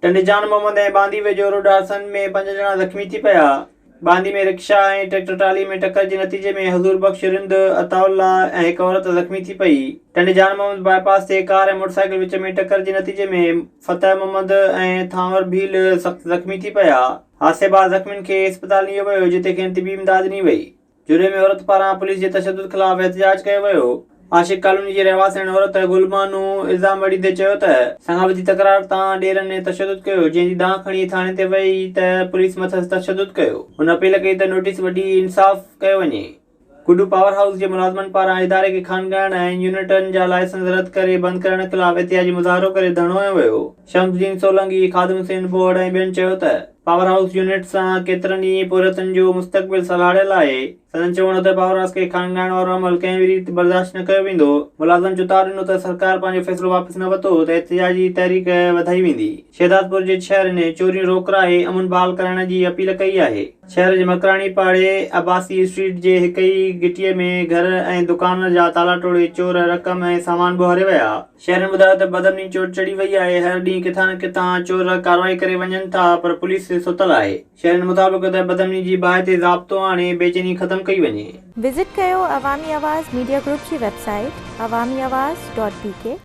टंडेजान मोहम्मद ऐं बांदी वेझो रोड हादसनि में 5 ॼणा ज़ख़्मी थी पिया। बांदी में रिक्शा ऐं ट्रैक्टर ट्राली में टक्कर जे नतीजे में हज़ूर बख्श रिंद अताउल्ला ऐं हिक औरत ज़ख़्मी थी पई। टंडेजान मोहम्मद बाईपास ते कार ऐं मोटरसाइकिल विच में टक्कर जे नतीजे में फतेह मोहम्मद ऐं थांवर भील सख़्त ज़ख़्मी थी पिया। हादसे बाद ज़ख़्मियुनि खे इस्पताल नियो वियो, जिते खेनि तिबी इमदाद ॾिनी वई। जुर्मे में औरत पारां पुलिस जे तशद्दुद ख़िलाफ़ एहतिजाज कयो वियो। आशिक़ कॉलोनी जी रहवासियुनि औरत गुलमानू इल्ज़ाम वड़ींदे चयो त संगा वधी तकरार तां ॾेरनि तशद्दुद कयो, जंहिंजी दांह खणी थाणे ते वई त पुलिस मथां तशद्दुद कयो। हुन अपील कई त नोटिस वठी इंसाफ़ कयो वञे। गुडू पावर हाउस जे मुलाज़िमनि पारां इदारे खे खानगान ऐं यूनिटनि जा लाइसेंस रद्द करे बंदि करण ख़िलाफ़ एहतिजाजी मुज़ाहिरो करे धरणो हंयो वियो। शम्सुद्दीन सोलंकी, ख़ादिम हुसैन बोर्ड ऐं ॿियनि चयो त पावर हाउस यूनिट सां केतिरनि ई पोरियतनि जो मुस्तक़बिल सलाड़ियल आहे। संदनि चवणो त पावर हाउस खे खानगान वारो अमल कंहिं बि रीति बर्दाश्त न कयो वेंदो। मुलाज़िम चुतार ॾिनो त सरकार पंहिंजो फ़ैसिलो वापसि न वरितो त एहतिजाजी तहरीक वधाई वेंदी। शहदादपुर जे शहर ने चोरियूं रोकराए अमन बहाल करण जी अपील कई आहे। शहर जे मकराणी पाड़े अब्बासी स्ट्रीट जे हिक ई गिटीअ में घर ऐं दुकान जा ताला तोड़े चोर रक़म ऐं सामान ॿुहारे विया। शहरनि ॿुधायो त बदमनी चोट चढ़ी वई आहे। हर ॾींहुं किथां न किथां चोर कार्रवाई करे वञनि था, पर पुलिस सुतल आहे। शहरनि मुताबिक़ त बदमनी जी बाहि ते ज़ाब्तो आणे बेचैनी ख़त्म कई वञे। विज़िट कयो अवामी आवाज़ मीडिया ग्रुप जी वेबसाइट awamiawaz.pk।